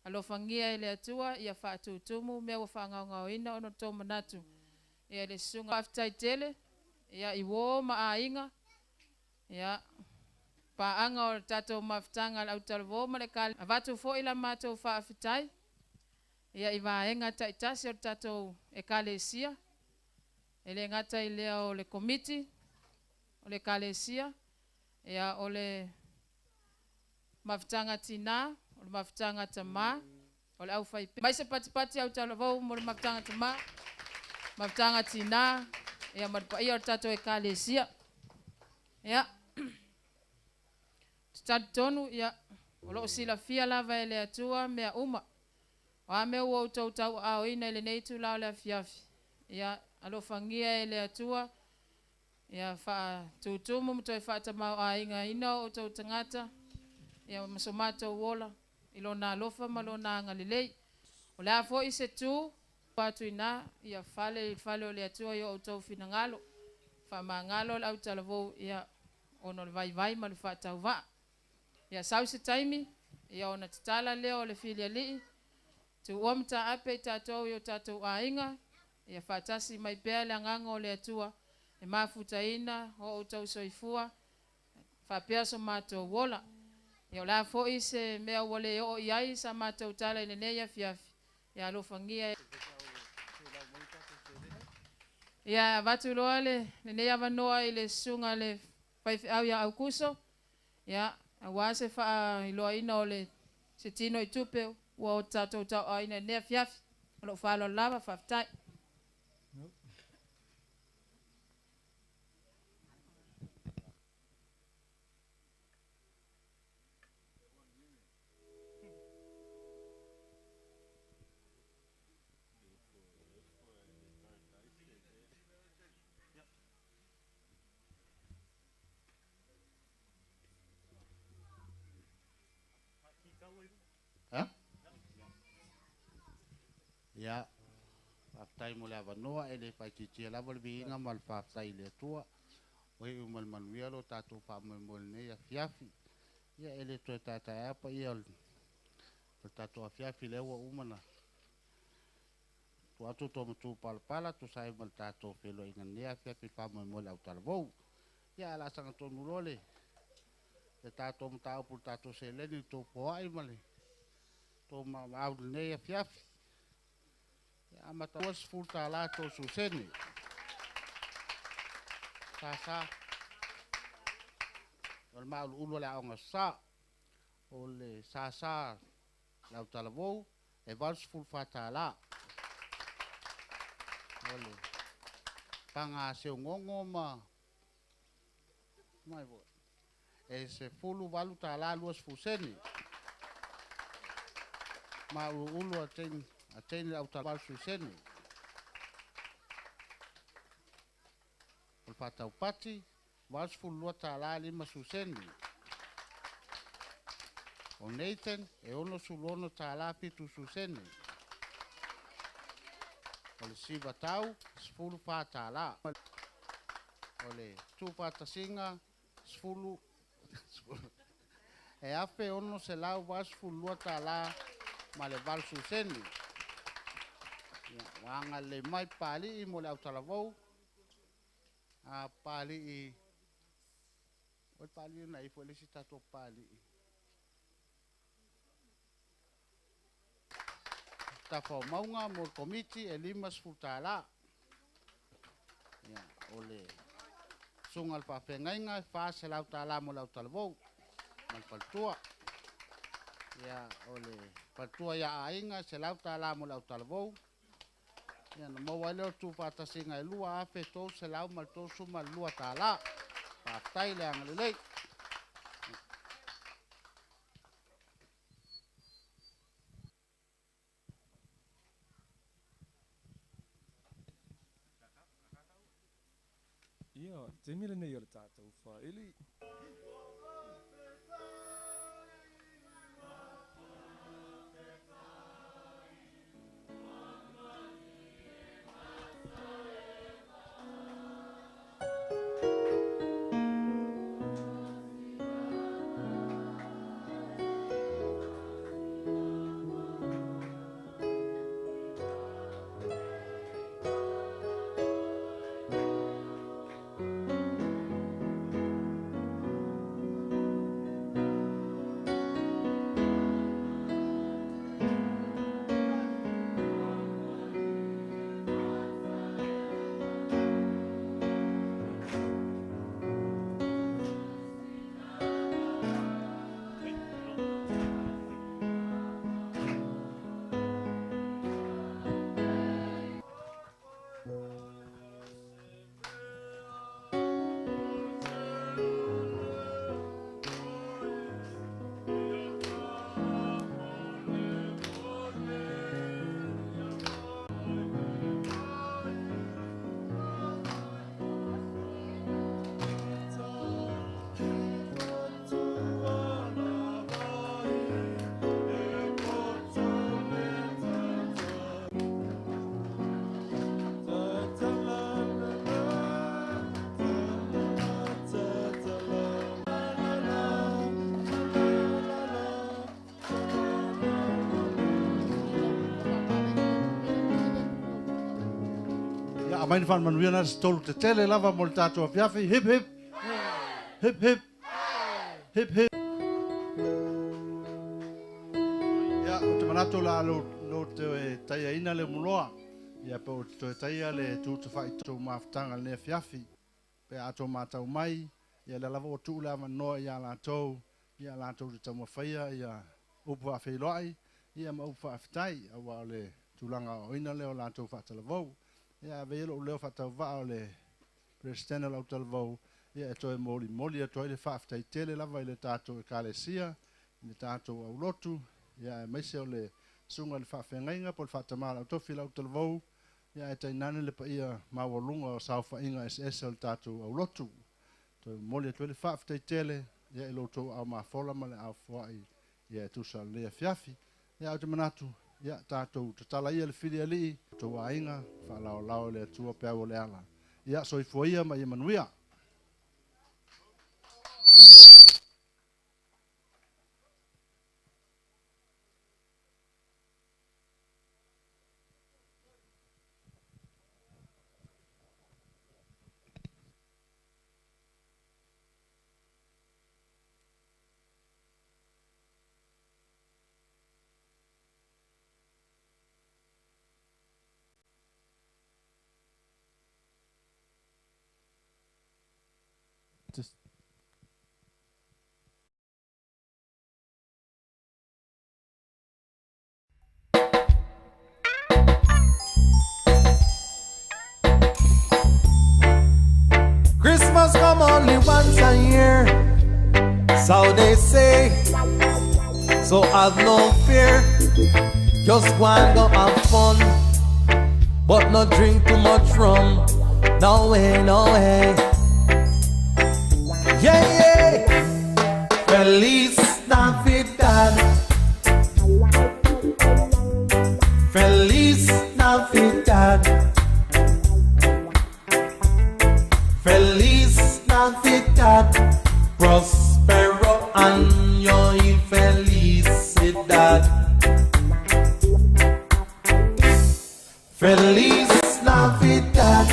Alo whangia i le atua ia whaatutumu mea wa whaangau ina ono tau manatu. Ia le sunga whaafitai tele. Ia i wo ma a inga. Ia paanga o tatou mafutanga le Autalavou ma le kale. Avatu fo ila matou whaafitai. Ia i vaenga taitasi o tatou e kalesia. Ele ngata i lea o le komiti. O le kalesia. Ia o le mafutanga tina. O le mafutanga tama. O le au whaipe. Mai se patipati Autalavou mo le mafutanga tama. Mafutanga tina. Ia marpa ia o tatou e kalesia. Ia. Tonu ia o loo sila fia lava ele atua mea uma. O ame ua utau tau au ina ele neitu lao le afiafi. Ia alo whangia ele atua. Ia wha tutumu mto e whaatamau a inga ina o tau tangata. Ia masomata uola. Ilo na alofa malo na ngalilei. O le afo ise tu. Patu ina ia fale o le atua ia o tau finangalo. Whamangalo le Autalavou ia ono le vai ma le whaatau waa. Ia sausi taimi, ia ona tatala leo le filia lii. Tu uamta ape tatou yo tatou ainga. Ia whaatasi mai pea le anganga o le atua. E mafuta ina, ho o tau soifua. Whapea so matou wola. Ia la fo se mea wale o iai sa matou tala ile neia fiafi. Ia lo fangia. Ia vatu loa le neia vanoa ile sunga le au ia au kuso. Ia awase fa iloa ina ole se tino i tupe ua o tatou tau aina nea fiafi. Alo whaalo lava whaftai. Ya, whaftai mo le avanoa e le whaikitia lava le biinga ma le whaftai le atua. Oe umal manuia lo tatou whamoemole nei a fiafi. Ia e le toe tatai apa ia le tatou a fiafi le ua umana. Tu atu tō matu palapala, tu sai mal tatou whelo inga nea fiafi whamoemole Autalavou. Ia ala sanga tonu lole. Le tatou mtau pul tatou se leni tō poai male. Tō mau nei a fiafi. Amata was full talato suseni. Sasa. Wal ma ulu la onga sa. Ole sasa la Autalavou e vals full fatala. Ole. Panga se ngongo ma. Mai bo. E se fulu valu tala luas fuseni. Ma ulu aten atene Autalavou suseni. O patau pati, vas fulua tala lima suseni. O Nathan e ono sulono tala pitu suseni. O le siva tau, sfulu patala. O le tu patasinga, sfulu. E afe ono se lau vas fulua tala ma le val suseni. Wanga le mai pali i mo le Autalavou. A pali i. O pali na i fo le si tato pali i. Tafau maunga mo komiti e limas futala. O le sungal Faafiafiaga fa se Autala mo le Autalavou. Mal paltua. O le paltua ia ainga se Autala mo le Autalavou. Ia na mau ai leo tu whātasi ngai lua ape tō se lau ma tō suma lua tā la. Pātai le anga lelei. Ia, te mire nei o le tātou whaeli. Amain fan manuia na tolu te tele lava mo le tātou Faafiafi. Hip hip. Hip hip. Hip hip. Ia, o te manato la lo te taia ina le muloa. Ia, pe o te taia le tu te whai tō mawhtanga le Faafiafi. Pe a tō mātau mai. Ia, le lava o tū le ama noa ia la tō. Ia la tō te tauma whaia. Ia, upu a whiloai. Ia, ma upu a whitai. Awa le tūlanga o ina leo la tō Autalavou. Ia velo leo fatau va le presidente la Autalavou ia e moli e toi le whaafitai tele lava i le tātou e kālesia i le tātou au lotu ia e maise o le sunga le whaafengainga po le whaatamā la autofi la Autalavou ia e tainane le pa ia mawalunga o sauwhainga SS o le tātou au lotu toi moli e toi le whaafitai tele ia e loto au mafola ma le au fuai ia e tusa le Faafiafi ia o te manatu ia tātou te tala ia le whiri ali tō ainga whalao le atua pēo le ala ia soifoia ma ia manuia Just Christmas come only once a year, so they say. So have no fear, just go and go have fun, but not drink too much rum. No way, no way. Yeah, yeah. Feliz Navidad. Feliz Navidad. Feliz Navidad. Prospero año y felicidad. Feliz Navidad.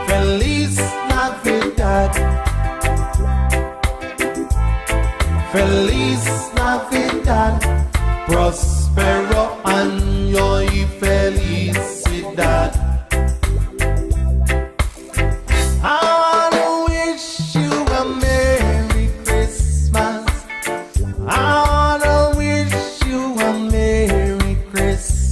Feliz Navidad. Feliz Navidad. Prospero año y felicidad. I wanna wish you a Merry Christmas. I wanna wish you a Merry Christmas.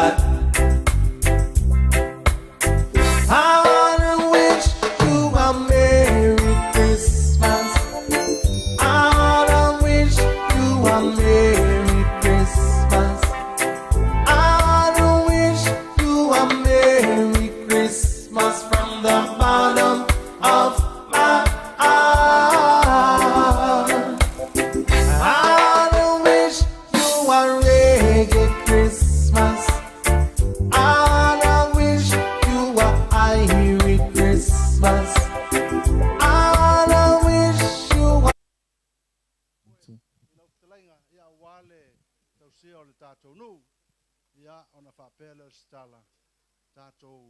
that. I wanna wish you a Merry Christmas. I wanna wish you a Merry Christmas. I wanna wish you a Merry Christmas from the bottom of my heart. I wanna wish you a reggae Christmas. I wanna wish you a Irish Christmas. I wanna wish you a Ia wale tau sia o le tātou nu. Ia ona whapele o stala. Tātou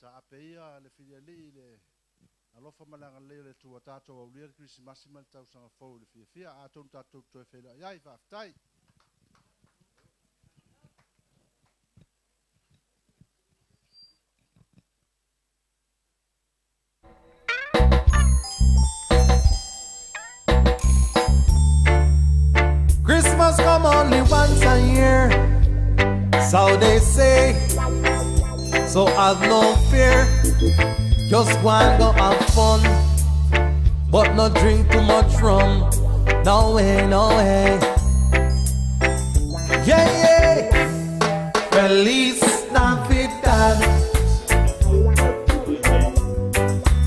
ta apeia le filiali le alofa malanga leo le tua tātou au lia krisi masima tau sanga fau le fia. Aton tātou toi whela. Iai whaftai. Christmas come only once a year, so they say. So have no fear, just go and go have fun, but not drink too much rum. No way, no way. Yeah, yeah. Feliz Navidad.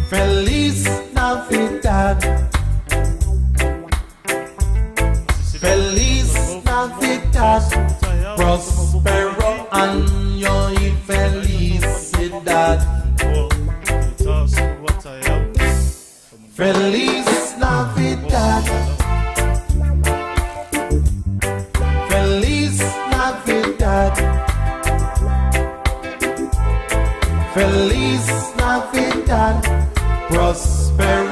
Feliz Navidad. Feliz Navidad, prospero año y felicidad. Feliz Navidad. Feliz Navidad. Feliz Navidad, prospero